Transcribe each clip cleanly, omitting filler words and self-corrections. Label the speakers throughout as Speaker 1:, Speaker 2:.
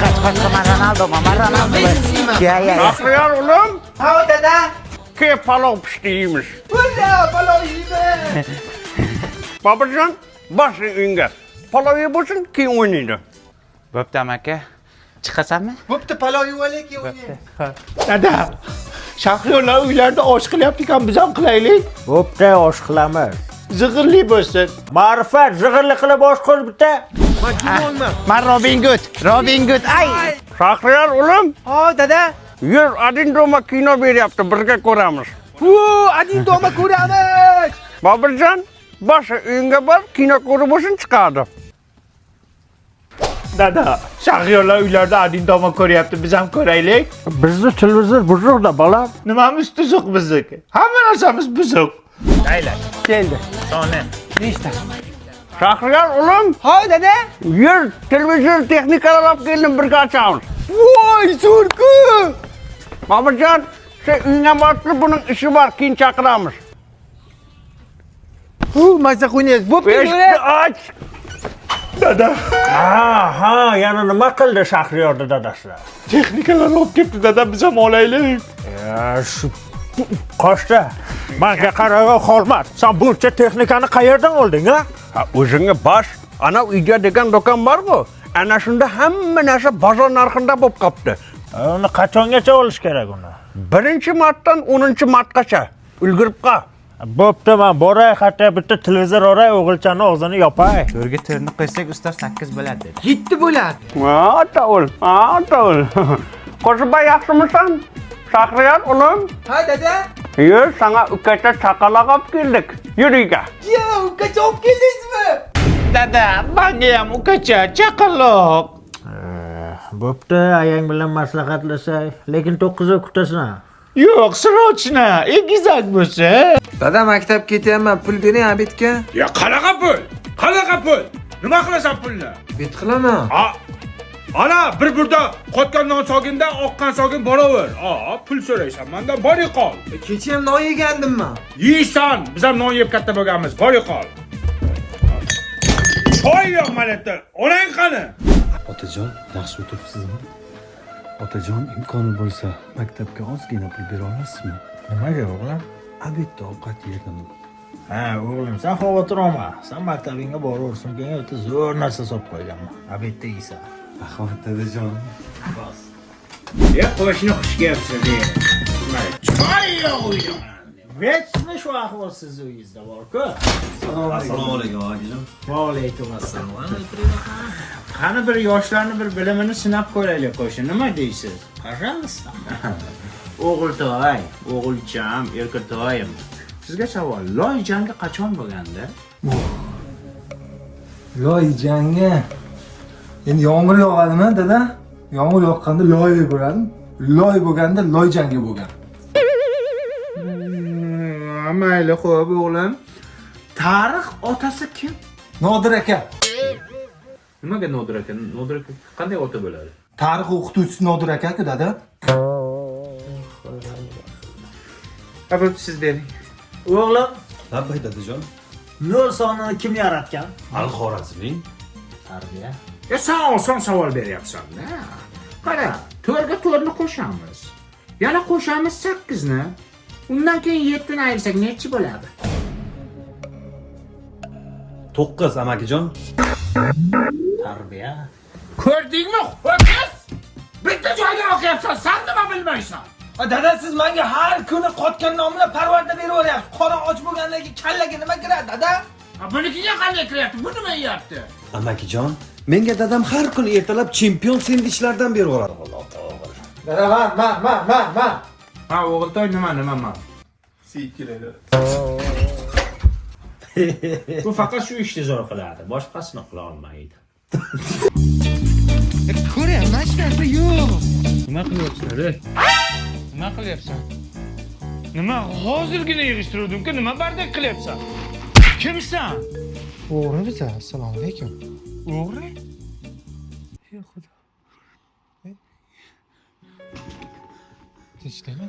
Speaker 1: Kaç Ronaldo ya.
Speaker 2: Şahriyar oğlum.
Speaker 3: Ha dede.
Speaker 2: Ki palov piştiğiymiş.
Speaker 3: Valla balon yiyme.
Speaker 2: Babacan başı ünger. Palov yiyorsun ki oynaydı.
Speaker 1: Bo'pti amaki. Chiqasanmi?
Speaker 3: Bo'pti palon yiyolek oynayın.
Speaker 4: Dada, Shahriyorlar uylarda osh qilyapti ekan, biz ham qilaylik.
Speaker 5: Bo'pti, osh qilamiz.
Speaker 4: Zig'irli bo'lsin.
Speaker 5: Ma'rifat, zig'irli qilib osh qil bitta.
Speaker 1: Men Robin Hood. Ay.
Speaker 2: Şahriyar oğlum.
Speaker 3: Ha dede.
Speaker 2: Yur adin doma kino bir yaptı. Birge ko'ramiz.
Speaker 3: Adin doma ko'ramiz.
Speaker 2: Babacan başı ünger var. Kino ko'rib olsun çıkardı.
Speaker 4: Dada, Shahriyorlar uylarda adindoma ko'ryapti, biz ham ko'raylik.
Speaker 5: Bizni televizor buzuqda bolam.
Speaker 4: Nimamiz tuzuq bizniki? Hamma narsamiz buzuq.
Speaker 1: Keldi. Soni. Nechta?
Speaker 2: Şahriyar oğlum.
Speaker 3: Ha dede.
Speaker 2: Yur televizyon texnikalar alıp geldim bir açağımız.
Speaker 3: Voy zo'rku.
Speaker 2: Babacan sen ünger varsa bunun işi var. Kin çakıramız.
Speaker 3: Mazza qo'ynaysiz. Bo'pti
Speaker 2: Eşki aç.
Speaker 4: Dada,
Speaker 5: Ha, yana nima qildi Shahriyorda dadasi?
Speaker 4: texnikalar olib kelibdi dada, biz ham olaylik.
Speaker 5: Ya, shu qoshda. Menga qaragan Xolmat. Sen buncha texnikani qayerdan olding, ha?
Speaker 2: O'zingga baş. Ana uyga degan do'kon bor-ku. Ana shunda hamma narsa bozor narxida bo'lib qopti.
Speaker 5: Uni qachongacha olish kerak uni?
Speaker 2: 1-martdan 10-martgacha ulgurib qol.
Speaker 5: Bo'pti, men boray, hatta bitta televizor oray, o'g'ilchani og'zini yopay.
Speaker 1: To'rga to'rni qo'ysak ustoz 8 bo'ladi dedi.
Speaker 3: 7 bo'ladi.
Speaker 2: Ata ol. Qo'shibay yaxshimisan? Shahriyar oğlum.
Speaker 3: Ha dede.
Speaker 2: Yur, sana ukacha chaqaloq olib keldik. Yur uyga.
Speaker 3: Ya ukacha olib keldingizmi?
Speaker 4: Dada, menga ham ukacha chaqaloq.
Speaker 5: Bo'pti, ayang bilan maslahatlasak, lekin 9 ga kutasan.
Speaker 4: Yo'q, srochna, egizak bo'lsa.
Speaker 3: Dada maktabga ketyapman, pul bering Abidga.
Speaker 6: Ya qanaqa pul? Qanaqa pul? Nima qilasan pulni?
Speaker 3: Bet qilaman.
Speaker 6: Ana bir burda qotgan non soginda oqqan sogin boraver. Pul so'raysan mendan bor qol.
Speaker 3: Kecha ham non yegandimman.
Speaker 6: Yeysan, biz ham non yeb katta bo'lganmiz. Bor qol. Choy yo'q mana yerda. Onang qani?
Speaker 7: Otajon, yaxshi o'tiribsizmi? Otajon, imkoni bo'lsa, maktabga ozgina pul bera olasizmi?
Speaker 5: Nimaga o'g'lim?
Speaker 7: Obedda ovqat yedim.
Speaker 5: Ha, o'g'lim, sen xavotir olma. Sen maktabingga boraversin, menga o'ta zo'r narsa solib qo'yganman. Obedda yeysan.
Speaker 7: Rahmat dadajon.
Speaker 6: Ya qo'shni xush kelibsiz. Choy yo'q uyda.
Speaker 5: Vechni shu ahvol sizni uyingizda bor-ku.
Speaker 7: Assalomu alaykum akajon.
Speaker 5: Va alaykum assalom. Qani bir yoshlarni bir bilimini sinab ko'raylik qo'shni. Nima deysiz? Пожалуйста. O'g'iltoy, o'g'ilcham, erkatoyim. Sizga savol, loy jangi qachon bo'lganda?
Speaker 8: Loy jangi. Endi yomg'ir yog'adimi, dada? Yomg'ir yoqqanda loy bo'ladimi? Loy bo'lganda loy jangi bo'lgan.
Speaker 5: Mayli, xo'p o'g'lim. Tarix otasi kim?
Speaker 8: Nodir aka.
Speaker 5: Nimaga Nodir aka? Nodir aka qanday ota bo'ladi?
Speaker 8: Tarix o'qituvchisi Nodir aka-ku, dada.
Speaker 5: Abid siz bering. O'g'lim,
Speaker 7: Labbay dadajon.
Speaker 5: 0 sonini kim yaratgan?
Speaker 7: Al-Xorazmiy.
Speaker 5: Tarbiya.
Speaker 6: Ya sen oson savol beryapsan-da. Qara, 4ga 4ni qo'shamiz. Yana qo'shamiz 8ni. Undan keyin 7ni ayirsak nechi bo'ladi?
Speaker 7: 9 amakijon.
Speaker 5: Tarbiya.
Speaker 6: Ko'rdingmi? Ho'kiz? Bitta joyga o'qiyapsan, sen nima bilmaysan?
Speaker 8: Dada, siz menga har kuni qotgan nomini parvarda beraveryapsiz. Qora och bo'lgandan keyin kallaga nima kiradi, dada?
Speaker 6: Bunikiga qanday kiryapti? Bu nima yeyapti?
Speaker 7: Amakijon, menga dadam har kuni ertalab chempion sendvichlardan beraveradi.
Speaker 8: Dada, ma.
Speaker 5: Ha, o'g'iltoy nima? Bu faqat shu ishni zo'r qiladi, boshqasini qila olmaydi.
Speaker 3: Ko'ryapman, hech narsa yo'q.
Speaker 6: Nima qilyapsan? Nima qilyapsan? Nima hozirgina yig'ishtiruvdim-ku, nima bardak qilyapsan? Kimsan?
Speaker 8: O'g'ri biza. Assalomu alaykum.
Speaker 6: O'g'ri? Ey xudo.
Speaker 8: Tinchlikmi?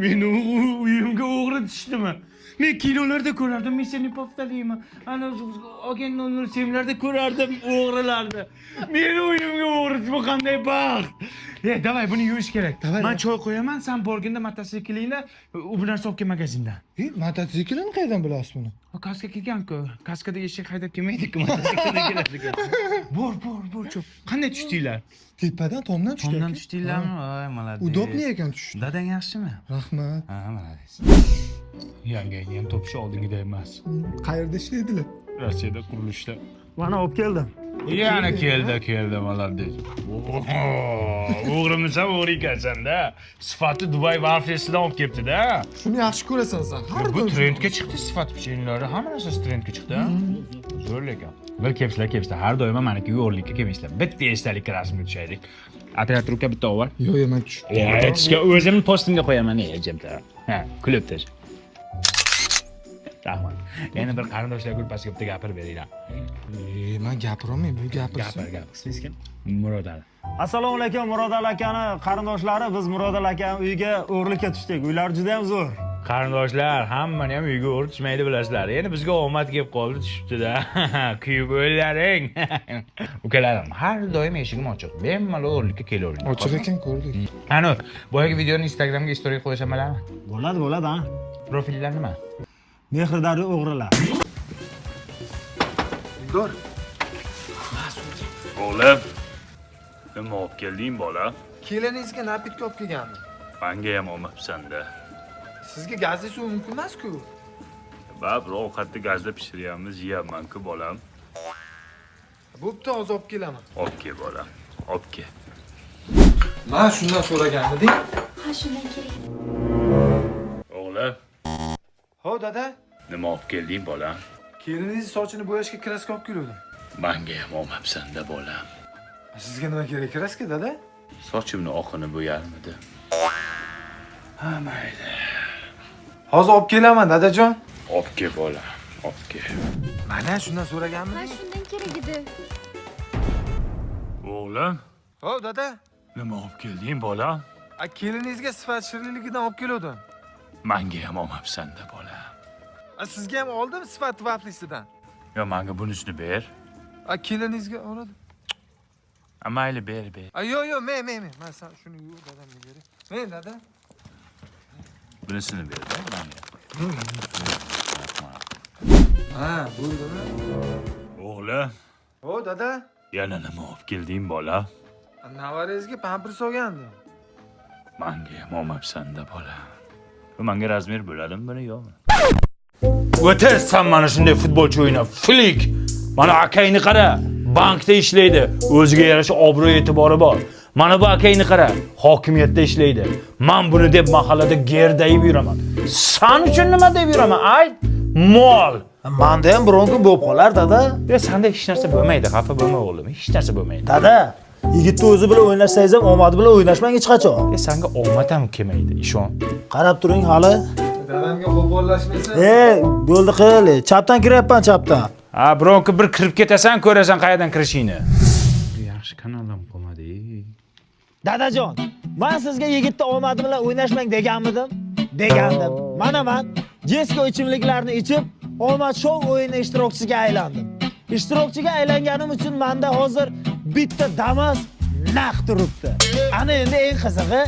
Speaker 6: Meni uyimga o'g'ri tushdimi? Men kinolarda ko'rardim, men seni повторlayman. Ana olgan 007larda ko'rardim o'g'rilarni. Meni uyimga
Speaker 5: qanday baxt. Davay buni yuvish kerak. Men choy qo'yaman, sen borganda mototsiklingni u bilan sopga magazindan.
Speaker 8: Mototsiklini qayerdan bilasiz buni?
Speaker 5: Kaska kelgan-ku. Kaskada eshik haydab kelmaydi-ku, mototsiklda keladi-ku. Bor, cho'p. Qanday tushdinglar?
Speaker 8: Tepadan tomdan tushdi.
Speaker 5: Tomdan tushdinglarmi? Voy, молодец.
Speaker 8: Udobniy ekan tushdi.
Speaker 5: Dadang yaxshimi?
Speaker 8: Rahmat.
Speaker 5: Ha, молодец. Yangangni ham topishi oldingiday emas.
Speaker 8: Qayerda ishlaydilar?
Speaker 5: Rossiyada qurilishda.
Speaker 2: Mana olib keldim.
Speaker 5: Yana keldi, молодец. O'g'rimisan, o'g'ri ekansan-da. Sifati Dubai Warfesidan olib kelibdi-da.
Speaker 8: Shuni yaxshi ko'rasan sen. Har
Speaker 5: Bu trendga chiqdi sifat pichinglar. Hamma narsa trendga chiqdi. Zo'r lekin. Bir kepsizlar. Har doim meniki yo'rlikka kelmaysizlar. Bitta esdalik rasmga tushaylik. Operatorga bitta ovar.
Speaker 8: Yo'q, men tushdim.
Speaker 5: Aytishga o'zimni postimga qo'yaman, jimda. Ha, kulib tush. Rahmat. Yana bir qarindoshlar gruppasiga bitta gapirib beringlar.
Speaker 8: Men gapiraman, bu gapirsin.
Speaker 5: Gapir. Siz kim? Murod aka.
Speaker 2: Assalomu alaykum Murodal akani qarindoshlari. Biz Murodal akani uyiga o'g'irlikka tushdik. Uylari juda ham zo'r.
Speaker 5: Qarindoshlar, hammani ham uyga o'rtishmaydi bilasizlar. Endi bizga omad kelib qoldi, tushibdi-da. Kuyib o'ylaring. Ukalarim, har doim eshigim ochiq. Bemalol o'rlikka kelavering.
Speaker 8: Ochiq ekan, ko'rdik.
Speaker 5: Ana, boyagi videoni Instagramga story qo'yisham bo'ladimi?
Speaker 2: Bo'ladi, ha.
Speaker 5: Profillar nima?
Speaker 2: Mehrdori o'g'rilar.
Speaker 8: Dor.
Speaker 9: O'g'lim, nima olib kelding bola?
Speaker 8: Keliningizga napitka olib kelgandim.
Speaker 9: Menga ham olmabsan-da.
Speaker 8: Sizga gazli suv mumkin emas-ku.
Speaker 9: Bir ovqatni gazda pishiryapmiz, yeyapman-ku bolam.
Speaker 8: Bo'pti, hozir olib kelaman.
Speaker 9: Olib kel bolam, olib kel.
Speaker 8: Men shundan so'raganmidim.
Speaker 10: Ha, shundan kerak.
Speaker 9: O'g'lim,
Speaker 8: Ho, dada.
Speaker 9: nima olib kelding bolam?
Speaker 8: Keliningiz sochini bo'yashga kraska olib keldim.
Speaker 9: Menga ham olmabsan-da bolam.
Speaker 8: Sizga nima kerak kraska, dada?
Speaker 9: Sochimni oqini bo'yarmidi? Ha, mayli.
Speaker 8: Hozir olib kelaman, dadajon.
Speaker 9: Olib kel bolam, olib kel.
Speaker 8: Mana shundan so'raganmidim.
Speaker 10: Ha, shundan kerak edi.
Speaker 9: O'g'lim,
Speaker 8: Ho, dada.
Speaker 9: nima olib kelding bolam?
Speaker 8: Keliningizga sifat shirinligidan olib keldim.
Speaker 9: Menga ham olmabsan-da bolam.
Speaker 8: Sizga ham oldim sifat vaflisidan.
Speaker 9: Yo, menga bunisini ber.
Speaker 8: Keliningizga oladi.
Speaker 9: Mayli, ber.
Speaker 8: Yo'q, men. Men sen shuni yuv dadamga beray. Men dada.
Speaker 9: Bunisini ber, menga.
Speaker 8: Ha, bo'ldimi?
Speaker 9: O'g'lim,
Speaker 8: Ho, dada.
Speaker 9: yana nima olib kelding bola?
Speaker 8: Navarangizga pampers olgandim.
Speaker 9: Menga ham olmabsan-da bola. Bu menga razmer bo'ladimi buni yo'qmi?
Speaker 5: O'tirsan mana shunday futbolchi o'ynab, flik. Mana akangni qara, bankda ishlaydi. O'ziga yarasha obro' e'tibori bor. Mana bu akangni qara, hokimiyatda ishlaydi. Men buni deb mahallada gerdayib yuraman. Sen uchun nima deb yuraman? Ay, mol.
Speaker 4: Menda ham biron kun bo'lib qolar, dada.
Speaker 5: Senda hech narsa bo'lmaydi, xafa bo'lma o'g'lim. Hech narsa bo'lmaydi.
Speaker 4: Dada, yigitni o'zi bilan o'ynashsangiz ham omadi bilan o'ynashmang hech qachon.
Speaker 5: Senga omad ham kelmaydi, ishon.
Speaker 4: Qarab turing hali.
Speaker 8: Dadamga qo'pollashmasa.
Speaker 4: Bo'ldi qil. Chapdan kiryapman, chapdan.
Speaker 5: Ha, bironki bir kirib ketasan, ko'rasan qayerdan kirishingni. Yaxshi kanaldan qolmadi.
Speaker 4: Dadajon, men sizga yigitni omadi bilan o'ynashmang deganmidim? Degandim. Mana men Jesko ichimliklarni ichib, omad show o'yini ishtirokchisiga aylandim. Ishtirokchiga aylanganim uchun menda hozir bitta Damas naq turibdi. Ana endi eng qizig'i,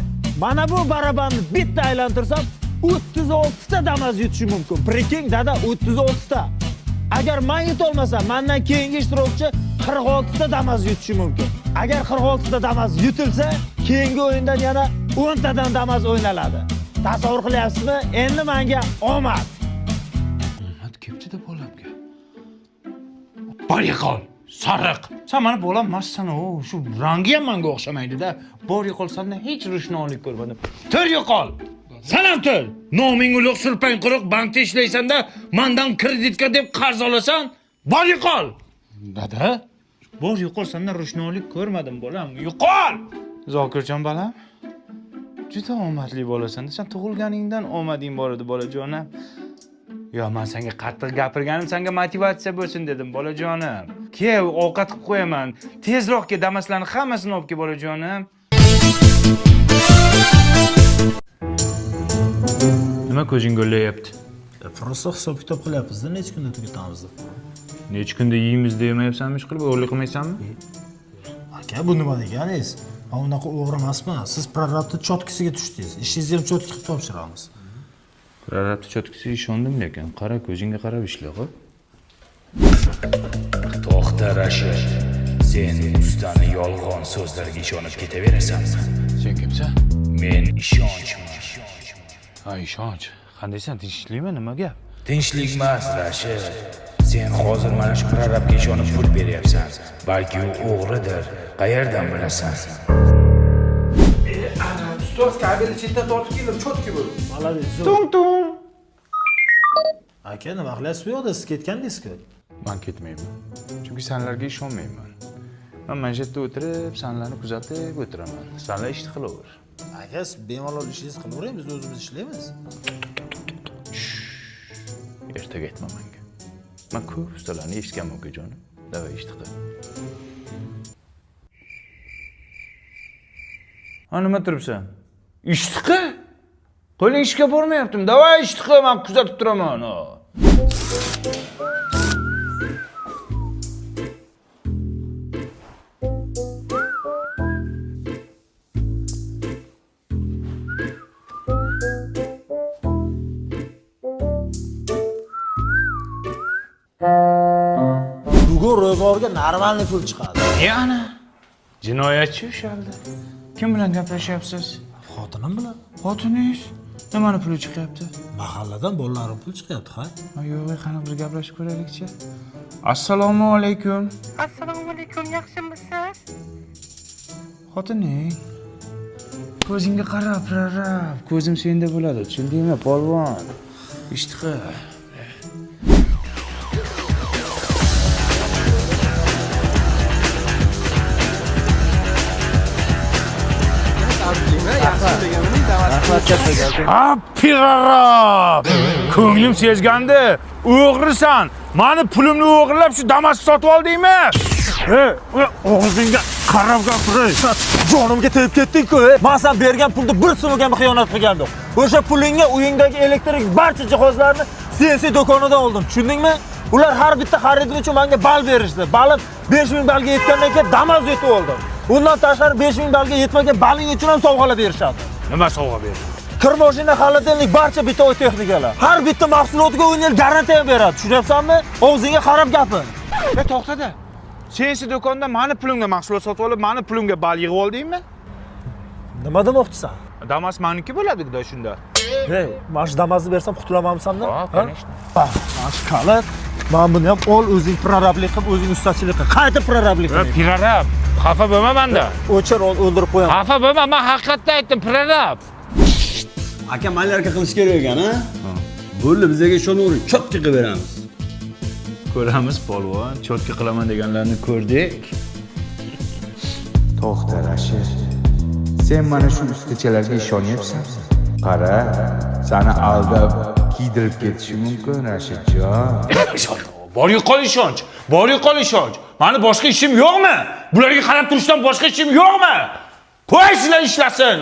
Speaker 4: mana bu barabanni bitta aylantirsam 36 ta Damas yutishi mumkin. Preking dada 36 ta. Agar men yutolmasam, mendan keyingi ishtirokchi 46 ta Damas yutishi mumkin. Agar 46 ta Damas yutilsa, keyingi o'yindan yana 10 tadan Damas o'ynaladi. Tasavvur qilyapsizmi? Endi menga omad.
Speaker 5: Omad kelibdi-da bolamga. Bor yiqol, sariq. Sen mana bolam emassan, shu rangi ham menga o'xshamaydi-da. Bor yiqol, sendan hech rushnolik ko'rmadim. Tur yiqol. Salom tur. Noming ulug' surpang quruq bankda ishlaysan-da, mendan kreditka deb qarz olasan, bor yiqol. Dada, bor yiqol, sendan rushnolik ko'rmadim bolam. Yiqol. Zokirjon bolam. Juda omadli bo'lasan. Sen tug'ilganingdan omading bor edi bolajonim. Yo, men senga qattiq gapirganim, senga motivatsiya bo'lsin dedim bolajonim. Kel, ovqat qilib qo'yaman. Tezroq kel, damaslarni hammasini olib kel bolajonim. Nima ko'zing go'llayapti?
Speaker 7: Prosta hisob kitob qilyapmiz-da, necha kunda tugatamiz deb.
Speaker 5: Necha kunda yeymiz demayapsanmi, ish qilib o'g'irlik qilmaysanmi?
Speaker 4: Aka, bu nima deganingiz? Men unaqa o'g'ri emasman. Siz prorabni chotkisiga tushdingiz. Ishingizni ham chotka qilib topshiramiz.
Speaker 9: Prorabni chotkisiga ishondim lekin qara ko'zingga qarab ishla qo'y. To'xta Rashid. Sen ustani yolg'on so'zlariga ishonib ketaverasanmi? Sen kimsan? Men ishonchman. Ha, ishonch. Qandaysan? Tinchlikmi? Nima gap? Tinchlik emas, Rashid. Sen hozir mana shu prorabga ishonib pul beryapsan. Balki u o'g'ridir. Qayerdan bilasan?
Speaker 3: Ustoz kabelni chetdan tortib keldim, cho'tki bo'ldi.
Speaker 4: Malades.
Speaker 1: Tung.
Speaker 4: Aka, nima qilyapsiz bu yoqda? Siz ketgandingiz-ku.
Speaker 9: Men ketmayman. Chunki senlarga ishonmayman. Men mana shu yerda o'tirib, senlarni kuzatib o'tiraman. Senlar ishni qilaver.
Speaker 4: Aka, siz bemalol ishingizni qilavering, biz o'zimiz ishlaymiz.
Speaker 9: Ertaga aytma menga. Men ko'p ustalarni eshitganman ukajonim. Davay ishni qil. Ha, nima turibsan? Ishni qil. Qo'ling ishga bormayaptim. Davay ishni qil, men kuzatib turaman.
Speaker 4: Bugun ro'zg'orga normalniy pul chiqadi.
Speaker 9: Yana jinoyatchi ushaldi. Kim bilan gaplashyapsiz?
Speaker 4: Xotinim bilan.
Speaker 9: Xotiningiz nimani puli chiqyapti?
Speaker 4: Mahalladan bolalarim pul chiqyapti, ha?
Speaker 9: Yo'q, qani biz gaplashib ko'raylikchi. Assalomu alaykum.
Speaker 11: Assalomu alaykum, yaxshimisiz?
Speaker 9: Xotining. Ko'zingga qarab, prorab. Ko'zim senda bo'ladi, tushundingmi, polvon? Ishni qil. Pirarab! Ko'nglim sezgandi. O'g'risan. Meni pulimni o'g'irlab shu Damas'ni sotib oldingmi? Og'zingga qarab gapiray.
Speaker 4: Jonimga tegib ketding-ku. Men sen bergan pulni bir so'mga ham xiyonat qilgandim. O'sha pulingga uyingdagi elektrik barcha jihozlarni CNC do'konidan oldim. Tushundingmi? Ular har bitta xaridim uchun menga bal berishdi. Balim 5000 balga yetgandan keyin Damas yetib oldim. Undan tashqari 5000 balga yetmagan baling uchun ham sovg'alar berishadi.
Speaker 9: Nima sovg'a berdi?
Speaker 4: Kir mashina, xolodilnik barcha bitoy texnikalar. Har bitta mahsulotiga 10 yil garantiya beradi. Tushunyapsanmi? Og'zingga qarab gapir.
Speaker 9: To'xta-da. Sensi do'kondan meni pulimga mahsulot sotib olib, meni pulimga bal yig'ib oldingmi?
Speaker 4: Nima demoqchisan?
Speaker 9: Damas meniki bo'ladi-da shunda.
Speaker 4: Hey, mana shu Damasni bersam qutulamasamda?
Speaker 9: Ha, конечно.
Speaker 4: Mana shu kalit. Men buni ham ol, o'zing prorablik qilib, o'zing ustachilik qil. Qayta prorablik qil.
Speaker 9: Pirarab. Xafa bo'lma menda.
Speaker 4: O'chir, o'ldirib qo'yaman.
Speaker 9: Xafa bo'lma, men haqiqatni aytdim, pirarab.
Speaker 2: Aka, maylarga qilish kerak ekan, ha? Bo'ldi, bizga ishonavering, cho'tka qilib beramiz.
Speaker 9: Ko'ramiz, polvon. Cho'tka qilaman deganlarni ko'rdik.
Speaker 1: To'xta, Rashid. Sen mana shu ustachalarga ishonyapsan. Qara, seni aldab kiydirib ketishi mumkin, Rashidjon.
Speaker 9: Bor yo'qol ishonch. Bor yo'qol ishonch. Meni boshqa ishim yo'qmi? Bularga qarab turishdan boshqa ishim yo'qmi? Qo'y sizlar ishlasin.